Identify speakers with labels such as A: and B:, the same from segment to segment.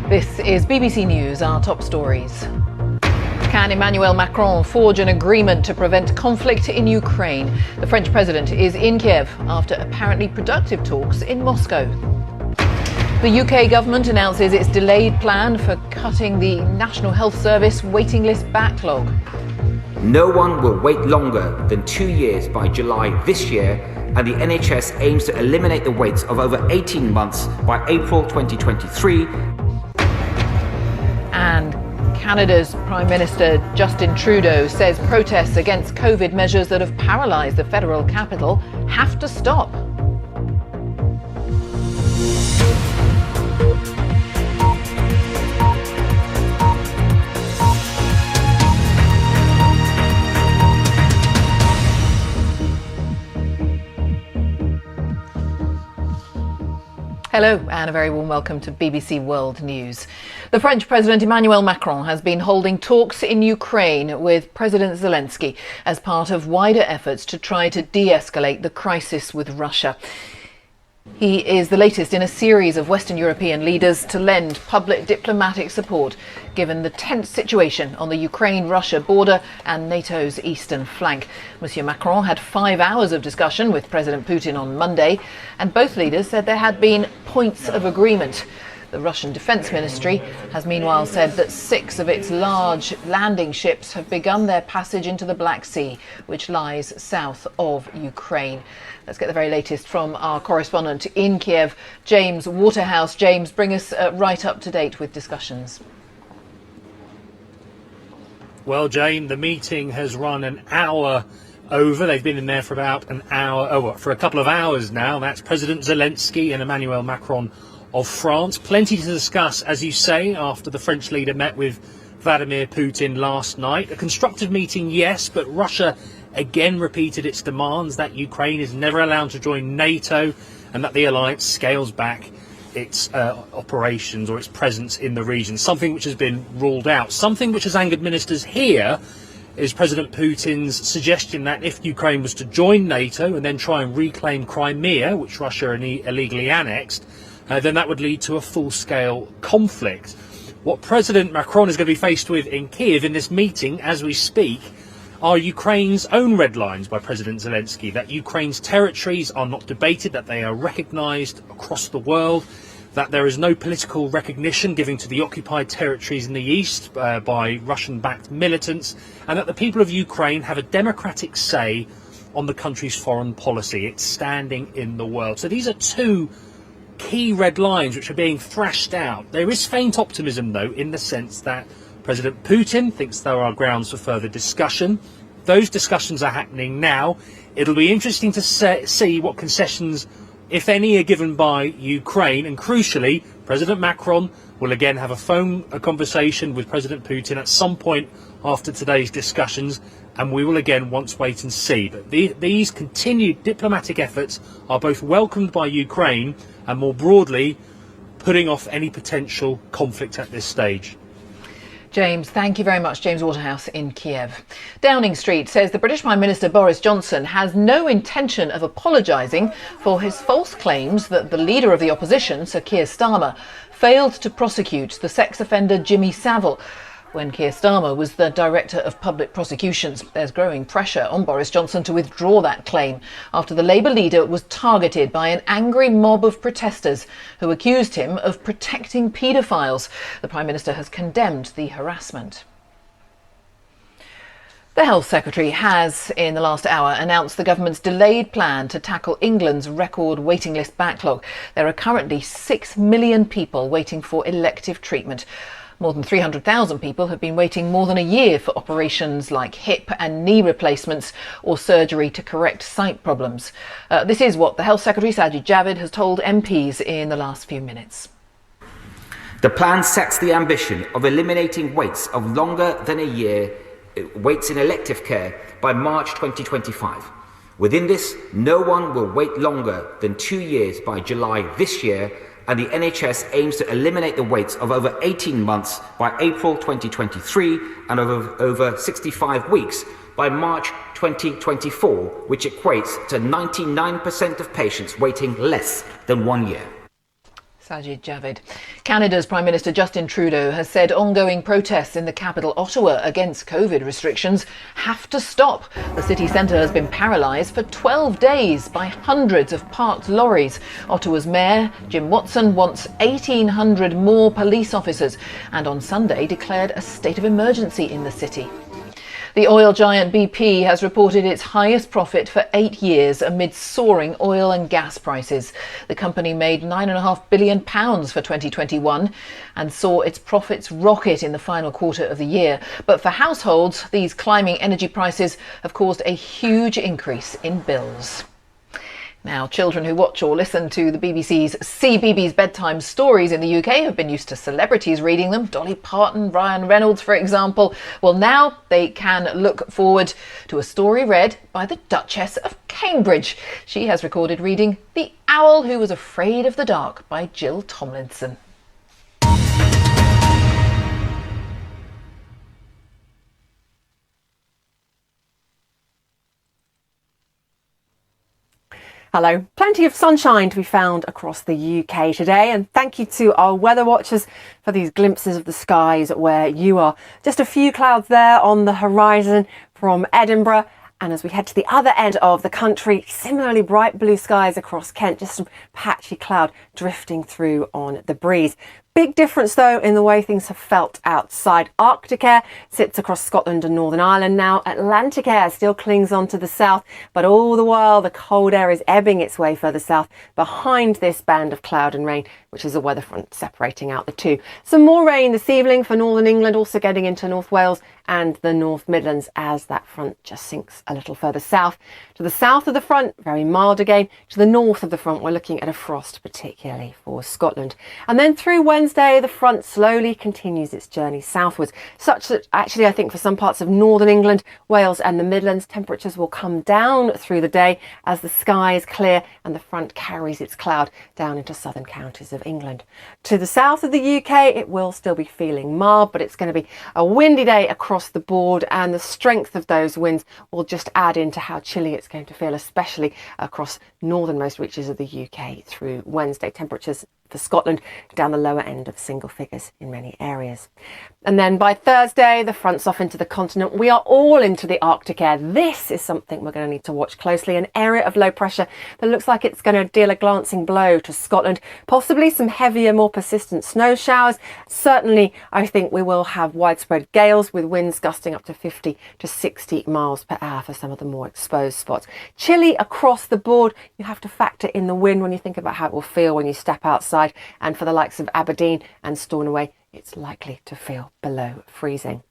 A: This is BBC News, our top stories. Can Emmanuel Macron forge an agreement to prevent conflict in Ukraine? The French president is in Kiev after apparently productive talks in Moscow. The UK government announces its delayed plan for cutting the National Health Service waiting list backlog.
B: No one will wait longer than 2 years by July this year, and the NHS aims to eliminate the waits of over 18 months by April 2023.
A: And Canada's Prime Minister Justin Trudeau says protests against COVID measures that have paralysed the federal capital have to stop. Hello and a very warm welcome to BBC World News. The French President Emmanuel Macron has been holding talks in Ukraine with President Zelensky as part of wider efforts to try to de-escalate the crisis with Russia. He is the latest in a series of Western European leaders to lend public diplomatic support given the tense situation on the Ukraine-Russia border and NATO's eastern flank. Monsieur Macron had 5 hours of discussion with President Putin on Monday, and both leaders said there had been points of agreement. The Russian Defence Ministry has meanwhile said that 6 of its large landing ships have begun their passage into the Black Sea, which lies south of Ukraine. Let's get the very latest from our correspondent in Kiev, James Waterhouse. James, bring us right up to date with discussions.
C: Well, Jane, the meeting has run an hour over. They've been in there for about an hour, for a couple of hours now. That's President Zelensky and Emmanuel Macron of France. Plenty to discuss, as you say, after the French leader met with Vladimir Putin last night. A constructive meeting, yes, but Russia again repeated its demands that Ukraine is never allowed to join NATO and that the alliance scales back its operations or its presence in the region, something which has been ruled out. Something which has angered ministers here is President Putin's suggestion that if Ukraine was to join NATO and then try and reclaim Crimea, which Russia illegally annexed, then that would lead to a full-scale conflict. What President Macron is going to be faced with in Kiev in this meeting, as we speak, are Ukraine's own red lines by President Zelensky, that Ukraine's territories are not debated, that they are recognised across the world, that there is no political recognition given to the occupied territories in the east by Russian-backed militants, and that the people of Ukraine have a democratic say on the country's foreign policy, its standing in the world. So these are two key red lines which are being thrashed out. There is faint optimism, though, in the sense that President Putin thinks there are grounds for further discussion. Those discussions are happening now. It'll be interesting to see what concessions, if any, are given by Ukraine, and crucially, President Macron will again have a conversation with President Putin at some point after today's discussions, and we will again once wait and see. But these continued diplomatic efforts are both welcomed by Ukraine and more broadly putting off any potential conflict at this stage.
A: James, thank you very much. James Waterhouse in Kiev. Downing Street says the British Prime Minister Boris Johnson has no intention of apologising for his false claims that the leader of the opposition, Sir Keir Starmer, failed to prosecute the sex offender Jimmy Savile when Keir Starmer was the Director of Public Prosecutions. There's growing pressure on Boris Johnson to withdraw that claim after the Labour leader was targeted by an angry mob of protesters who accused him of protecting paedophiles. The Prime Minister has condemned the harassment. The Health Secretary has, in the last hour, announced the government's delayed plan to tackle England's record waiting list backlog. There are currently 6 million people waiting for elective treatment. More than 300,000 people have been waiting more than a year for operations like hip and knee replacements or surgery to correct sight problems. This is what the Health Secretary Sajid Javid has told MPs in the last few minutes.
B: The plan sets the ambition of eliminating waits of longer than a year, waits in elective care, by March 2025. Within this, no one will wait longer than 2 years by July this year, and the NHS aims to eliminate the waits of over 18 months by April 2023 and over 65 weeks by March 2024, which equates to 99% of patients waiting less than 1 year.
A: Sajid Javid. Canada's Prime Minister Justin Trudeau has said ongoing protests in the capital Ottawa against COVID restrictions have to stop. The city centre has been paralysed for 12 days by hundreds of parked lorries. Ottawa's Mayor Jim Watson wants 1,800 more police officers and on Sunday declared a state of emergency in the city. The oil giant BP has reported its highest profit for 8 years amid soaring oil and gas prices. The company made £9.5 billion for 2021 and saw its profits rocket in the final quarter of the year. But for households, these climbing energy prices have caused a huge increase in bills. Now, children who watch or listen to the BBC's CBeebies bedtime stories in the UK have been used to celebrities reading them. Dolly Parton, Ryan Reynolds, for example. Well, now they can look forward to a story read by the Duchess of Cambridge. She has recorded reading The Owl Who Was Afraid of the Dark by Jill Tomlinson.
D: Hello. Plenty of sunshine to be found across the UK today, and thank you to our weather watchers for these glimpses of the skies where you are. Just a few clouds there on the horizon from Edinburgh, and as we head to the other end of the country, similarly bright blue skies across Kent, just some patchy cloud drifting through on the breeze. Big difference though in the way things have felt outside. Arctic air sits across Scotland and Northern Ireland now. Atlantic air still clings on to the south, but all the while the cold air is ebbing its way further south behind this band of cloud and rain, which is a weather front separating out the two. Some more rain this evening for Northern England, also getting into North Wales and the North Midlands as that front just sinks a little further south. To the south of the front, very mild again. To the north of the front, we're looking at a frost, particularly for Scotland. And then through Wednesday, the front slowly continues its journey southwards, such that actually I think for some parts of Northern England, Wales and the Midlands, temperatures will come down through the day as the sky is clear and the front carries its cloud down into southern counties of England. To the south of the UK, it will still be feeling mild, but it's going to be a windy day across the board, and the strength of those winds will just add into how chilly it's going to feel, especially across northernmost reaches of the UK through Wednesday. Temperatures for Scotland down the lower end of single figures in many areas. And then by Thursday, the front's off into the continent. We are all into the Arctic air. This is something we're going to need to watch closely. An area of low pressure that looks like it's going to deal a glancing blow to Scotland. Possibly some heavier, more persistent snow showers. Certainly, I think we will have widespread gales with winds gusting up to 50 to 60 miles per hour for some of the more exposed spots. Chilly across the board. You have to factor in the wind when you think about how it will feel when you step outside. And for the likes of Aberdeen and Stornoway, it's likely to feel below freezing.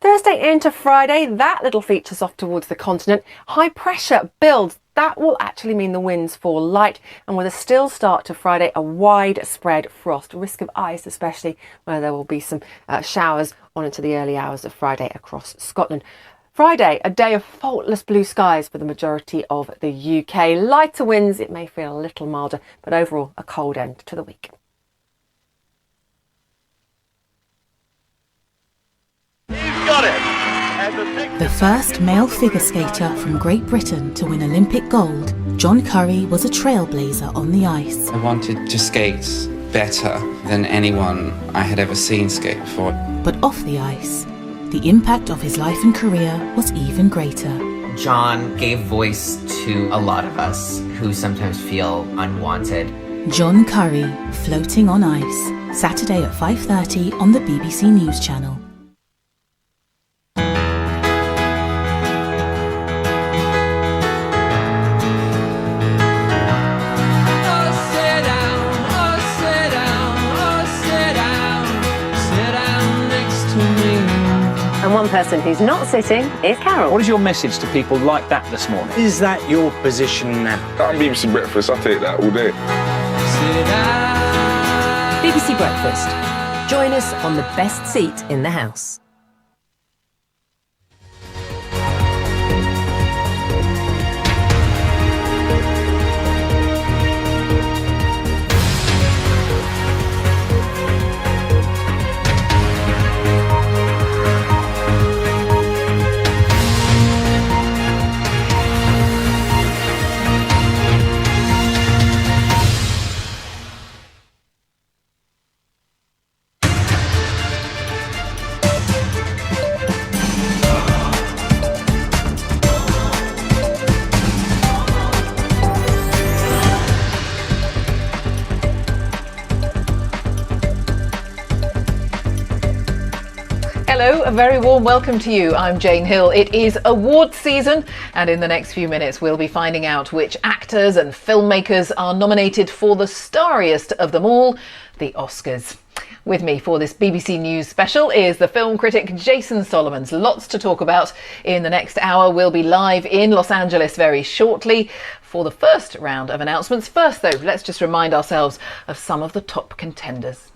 D: Thursday into Friday, that little feature's off towards the continent. High pressure builds. That will actually mean the winds fall light, and with a still start to Friday, a widespread frost, risk of ice especially, where there will be some showers on into the early hours of Friday across Scotland. Friday, a day of faultless blue skies for the majority of the UK. Lighter winds, it may feel a little milder, but overall a cold end to the week.
E: He's got it! And
F: The first male figure skater from Great Britain to win Olympic gold, John Curry was a trailblazer on the ice.
G: I wanted to skate better than anyone I had ever seen skate before.
F: But off the ice, the impact of his life and career was even greater.
H: John gave voice to a lot of us who sometimes feel unwanted.
F: John Curry, floating on ice, Saturday at 5:30 on the BBC News Channel.
D: And one person who's not sitting is Carol.
I: What is your message to people like that this morning? Is that your position now?
J: I'm BBC Breakfast, I take that all day.
K: BBC Breakfast. Join us on the best seat in the house.
A: Hello, a very warm welcome to you. I'm Jane Hill. It is awards season, and in the next few minutes we'll be finding out which actors and filmmakers are nominated for the starriest of them all, the Oscars. With me for this BBC News special is the film critic Jason Solomons. Lots to talk about in the next hour. We'll be live in Los Angeles very shortly for the first round of announcements. First, though, let's just remind ourselves of some of the top contenders.